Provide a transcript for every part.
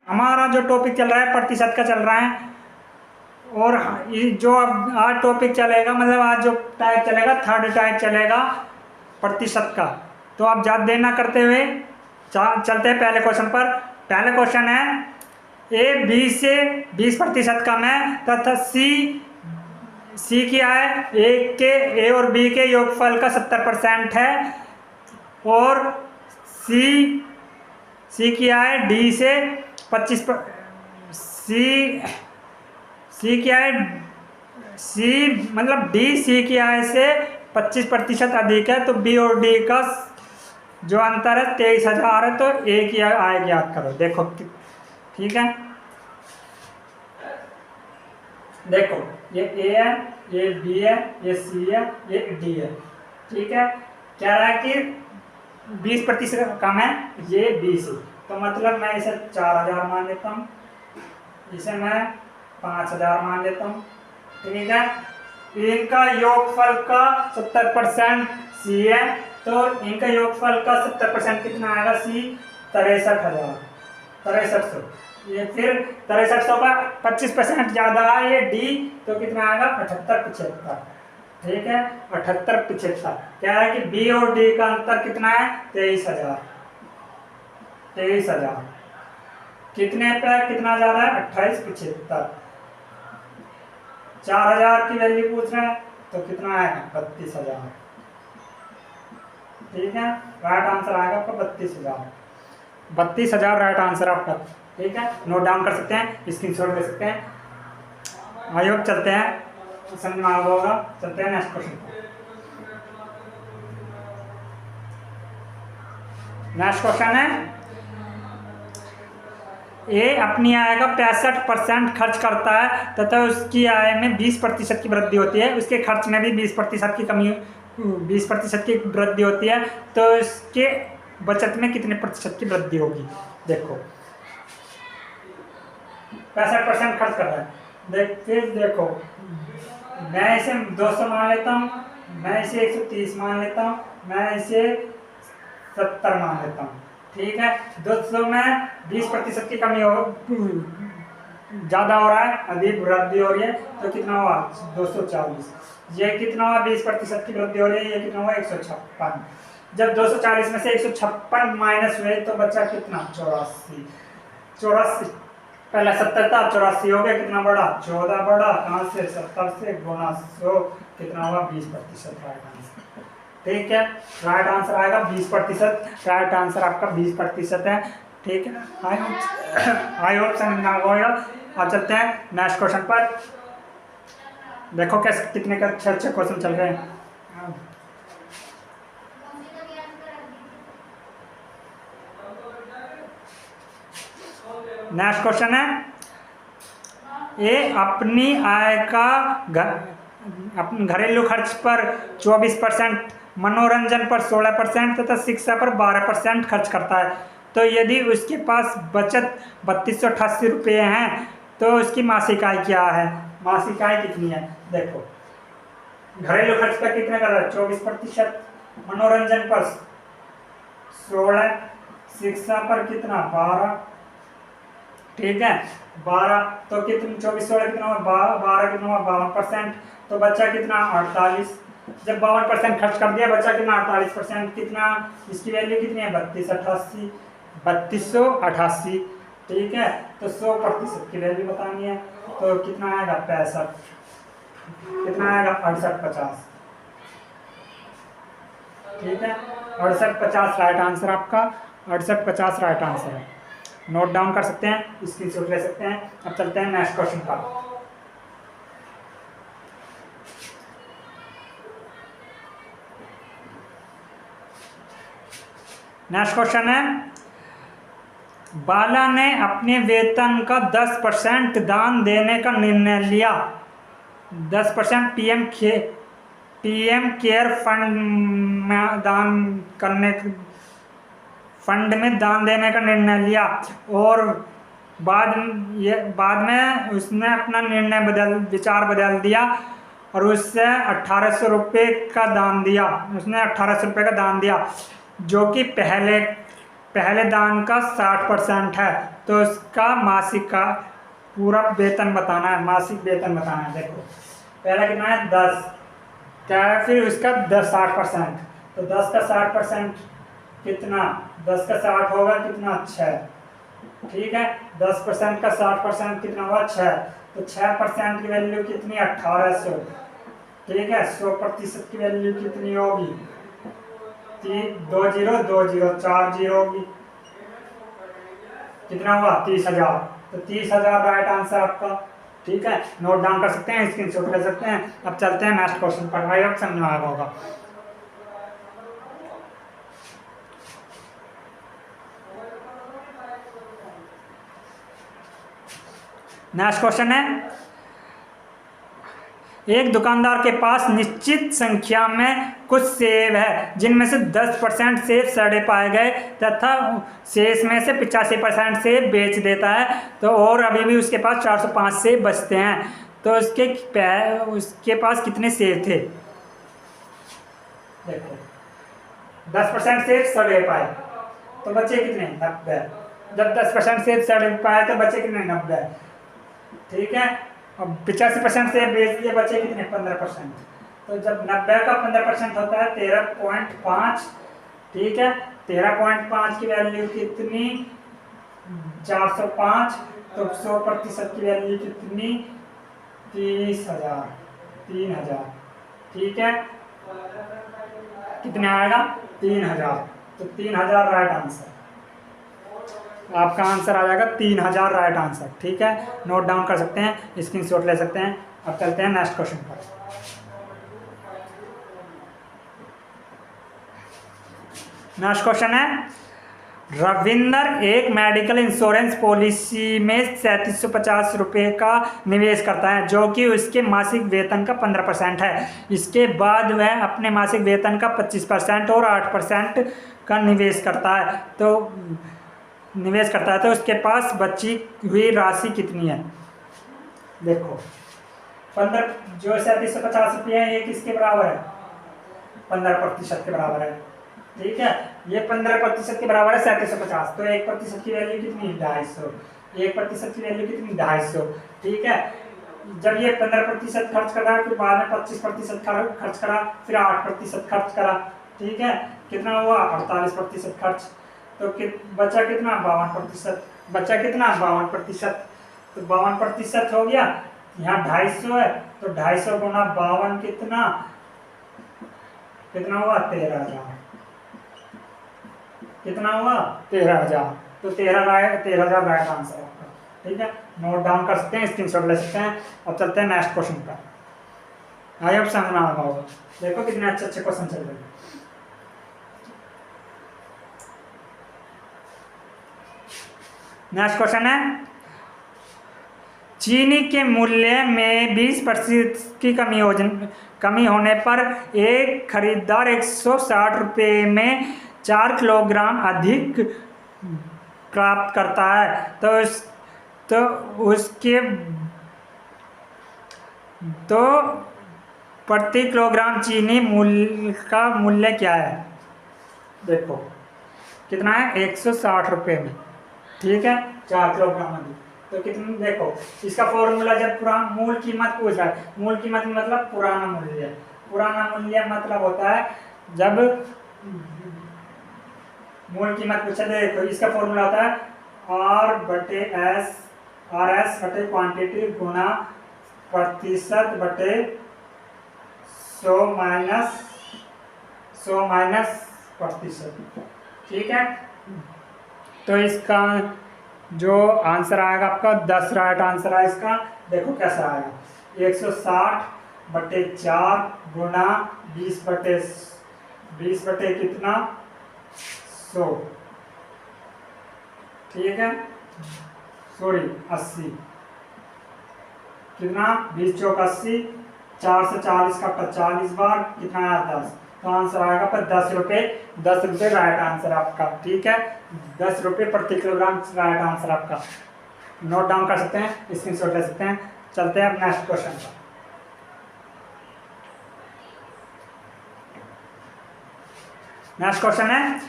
हमारा जो टॉपिक चल रहा है प्रतिशत का चल रहा है, और जो अब आज टॉपिक चलेगा, मतलब आज जो टाइप चलेगा थर्ड टाइप चलेगा प्रतिशत का। तो आप ज़्यादा देर ना करते हुए चलते हैं पहले क्वेश्चन पर। पहले क्वेश्चन है ए 20 से 20% कम है तथा सी क्या है, ए और बी के योगफल का 70% है, और सी क्या है डी से 25 सी क्या है, सी मतलब डी सी की आय से 25% अधिक है, तो बी और डी का जो अंतर है 23,000 है, तो ए की आय ज्ञात करो। देखो ठीक है, देखो ये ए है, ये बी है, ये सी है, ये डी है। ठीक है, क्या रहा है कि 20% कम है ये बी से, तो मतलब मैं इसे 4,000 मान लेता हूँ, इसे मैं 5,000 मान लेता हूँ। ठीक है, इनका योगफल का 70% सी है, तो इनका योगफल का 70% कितना आएगा, सी 63,000 ये फिर 6300 का 25% ज़्यादा है ये डी, तो कितना आएगा 78,75। ठीक है, 78,75। क्या है कि बी और डी का अंतर कितना है 23,000 कितने पे कितना ज़्यादा है 28,75। 4,000 की वैल्यू पूछ रहे हैं तो कितना आएगा 32,000। ठीक है, राइट आंसर आएगा आपका 32,000 राइट आंसर आपका। ठीक है, नोट डाउन कर सकते हैं, स्क्रीनशॉट ले सकते हैं। आयोग चलते हैं, समझ में आ गया होगा। चलते हैं नेक्स्ट क्वेश्चन। नेक्स्ट क्वेश्चन है ए अपनी आय का 65% खर्च करता है तथा उसकी आय में 20% की वृद्धि होती है, उसके खर्च में भी 20% की कमी 20% की वृद्धि होती है, तो इसके बचत में कितने प्रतिशत की वृद्धि होगी। देखो 65% खर्च कर रहा है, फिर देखो मैं इसे 200 मान लेता हूँ, मैं इसे 130 मान लेता हूँ, मैं इसे 70 मान लेता हूँ। ठीक है, 200 में 20% की कमी हो ज़्यादा हो रहा है, अधिक वृद्धि हो रही है, तो कितना हुआ 240। ये कितना हुआ 20% की वृद्धि हो रही है, ये कितना हुआ 156। जब 240 में से 156 माइनस हुए तो बचा कितना 84। पहला 70 था, 84 हो गया, कितना बढ़ा 14 बढ़ा, कहाँ से 70 से गुना 100, कितना हुआ 20% राइट आंसर। ठीक है, राइट आंसर आएगा 20%, राइट आंसर आपका 20% है। ठीक है, आई होप समझ में आ गया। अब चलते हैं नेक्स्ट क्वेश्चन पर। देखो कैसे कितने का अच्छे क्वेश्चन चल रहे हैं। नेक्स्ट क्वेश्चन है ए अपनी आय का अपने घरेलू खर्च पर 24%, मनोरंजन पर 16% तथा शिक्षा पर 12% खर्च करता है, तो यदि उसके पास बचत 3288 रुपये हैं तो उसकी मासिक आय क्या है। मासिक आय कितनी है, देखो घरेलू खर्च पर कितना कर रहा है 24%, मनोरंजन पर 16, शिक्षा पर कितना 12। ठीक है, 12 तो कितना 24 16 कितना हुआ 12 कितना हुआ 52%, तो बच्चा कितना 48। जब 52% खर्च कर दिया बच्चा कितना 48%, कितना इसकी वैल्यू कितनी है 3288। ठीक है, तो 100% की वैल्यू बतानी है, तो कितना आएगा 65, कितना आएगा 6850। ठीक है, 6850 राइट आंसर आपका, 6850 राइट आंसर है। नोट डाउन कर सकते हैं, स्क्रीनशॉट ले सकते हैं। अब चलते हैं नेक्स्ट क्वेश्चन पर। नेक्स्ट क्वेश्चन है बाला ने अपने वेतन का 10% दान देने का निर्णय लिया। 10% पीएम केयर फंड में दान देने का निर्णय लिया, और बाद में उसने अपना विचार बदल दिया और उससे 1800 रुपये का दान दिया। उसने 1800 रुपये का दान दिया, जो कि पहले दान का 60% है तो उसका मासिक का पूरा वेतन बताना है, मासिक वेतन बताना है। देखो पहला कितना है 10, क्या है फिर उसका 60%, तो 10 का 60% कितना, 10 का 60 होगा कितना 6, ठीक है। 10% का 60% कितना हुआ 6, तो 6% की वैल्यू कितनी 1800, ठीक है। 100% की वैल्यू कितनी होगी 2 0 2 0 4 0 होगी, कितना हुआ 30,000, तो 30,000 राइट आंसर आपका, ठीक है। नोट डाउन कर सकते हैं, स्क्रीनशॉट ले सकते हैं। अब चलते हैं नेक्स्ट क्वेश्चन पर, आई होप समझ में आया होगा। नेक्स्ट क्वेश्चन है, एक दुकानदार के पास निश्चित संख्या में कुछ सेब है जिनमें से 10% सेब सड़े पाए गए तथा शेष में से 85% सेब बेच देता है, तो और अभी भी उसके पास 405 सेब बचते हैं, तो उसके पास कितने सेब थे। देखो 10% सेब सड़े पाए तो बचे कितने 90, जब 10% सेब सड़े पाए तो बचे कितने 90, ठीक है। अब 85% से बेच दिए, बचे कितने 15%, तो जब 90 का 15% होता है 13.5, ठीक है। 13.5 की वैल्यू कितनी 405, तो 100% की वैल्यू कितनी 30,000, ठीक है। कितने आएगा 3,000, तो 3,000 राइट आंसर, आपका आंसर आ जाएगा 3,000 राइट आंसर, ठीक है। नोट डाउन कर सकते हैं, स्क्रीनशॉट ले सकते हैं। अब चलते हैं नेक्स्ट क्वेश्चन पर। नेक्स्ट क्वेश्चन है, रविंदर एक मेडिकल इंश्योरेंस पॉलिसी में 3750 रुपये का निवेश करता है जो कि उसके मासिक वेतन का 15% है। इसके बाद वह अपने मासिक वेतन का 25% और 8% का निवेश करता है, तो उसके पास बची हुई राशि कितनी है। देखो 15 जो 3750 रुपये है ये किसके बराबर है 15% के बराबर है, ठीक है। ये 15% के बराबर है 3750, तो 1% की वैल्यू कितनी 250, 1% की वैल्यू कितनी 250, ठीक है। जब ये 15% खर्च करा, फिर बाद में 25% खर्च करा, फिर 8% खर्च करा, ठीक है। कितना हुआ 48% खर्च, तो बचा कितना 52%, बचा कितना 52%, तो 52% हो गया। यहाँ 250 है तो 250 गुना 52 कितना हुआ 13,000, कितना हुआ 13,000, तो 13,000 राइट आंसर आपका, ठीक है। नोट डाउन कर सकते हैं, स्क्रीनशॉट ले सकते हैं। अब चलते हैं नेक्स्ट क्वेश्चन पर। आई होप समझ में आ रहा होगा। देखो कितने अच्छे अच्छे क्वेश्चन चल रहे हैं। नेक्स्ट क्वेश्चन है, चीनी के मूल्य में 20% की कमी होने पर एक खरीदार 160 रुपये में 4 किलोग्राम अधिक प्राप्त करता है, तो उसके प्रति किलोग्राम चीनी का मूल्य क्या है। देखो कितना है 160 रुपये में, ठीक है, 4 किलोग्राम अधिक, तो कितनी। देखो इसका फॉर्मूला जब पुराना मूल कीमत पूछ रहा है, मूल कीमत मतलब पुराना मूल्य, पुराना मूल्य मतलब होता है जब मूल कीमत पूछे, देखो इसका फॉर्मूला होता है RS बटे क्वांटिटी गुना प्रतिशत बटे 100 माइनस प्रतिशत, ठीक है। तो इसका जो आंसर आएगा आपका 10 राइट आंसर है इसका। देखो कैसा आएगा 160 बटे 4 गुना 20 बटे कितना 100, ठीक है, सॉरी 80, कितना 20 चौक 80, 4 से 40 का 40 बार, कितना आया 10, तो आंसर आएगा पर 10 रुपये राइट आंसर आपका, ठीक है। 10 रुपये प्रति किलोग्राम राइट आंसर आपका। नोट डाउन कर सकते हैं, स्क्रीनशॉट ले सकते हैं। चलते हैं अब नेक्स्ट क्वेश्चन पर। नेक्स्ट क्वेश्चन है,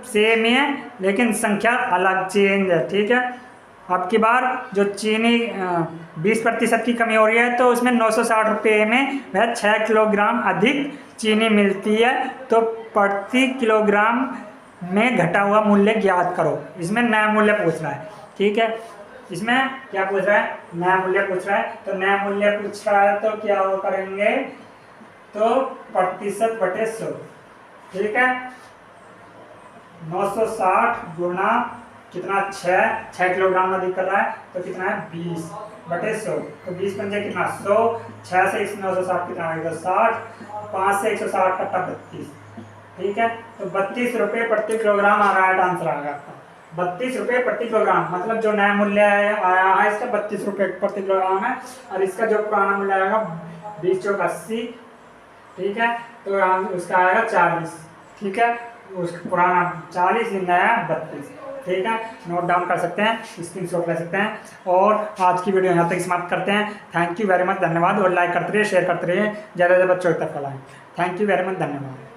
सेम ही है लेकिन संख्या अलग चेंज है, ठीक है। अब की बार जो चीनी 20% की कमी हो रही है तो उसमें 960 रुपये में वह 6 किलोग्राम अधिक चीनी मिलती है, तो प्रति किलोग्राम में घटा हुआ मूल्य ज्ञात करो। इसमें नया मूल्य पूछ रहा है, ठीक है। इसमें क्या पूछ रहा है, नया मूल्य पूछ रहा है। तो नया मूल्य पूछ रहा है तो क्या वो करेंगे, तो प्रतिशत बटे 100, ठीक है। 960 गुना कितना, 6 किलोग्राम अधिक कर रहा है तो कितना है 20 बटे 100, तो 20 पंजे कितना 100, 6 से 960 कितना आएगा 60, 5 से 160 कट्टा 32, ठीक है। तो 32 रुपये प्रति किलोग्राम आ रहा है, आंसर आएगा आपका 32 रुपये प्रति किलोग्राम। मतलब जो नया मूल्य आया है इसका 32 रुपये प्रति किलोग्राम है, और इसका जो पुराना मूल्य आएगा 20 चौक 80, ठीक है। तो उसका आएगा 40, ठीक है। उसका पुराना 40, नया 32, ठीक है। नोट डाउन कर सकते हैं, स्क्रीनशॉट ले सकते हैं। और आज की वीडियो यहाँ तक समाप्त करते हैं। थैंक यू वेरी मच, धन्यवाद। और लाइक करते रहिए, शेयर करते रहिए, ज़्यादा से ज़्यादा बच्चों तक फैलाएं। थैंक यू वेरी मच, धन्यवाद।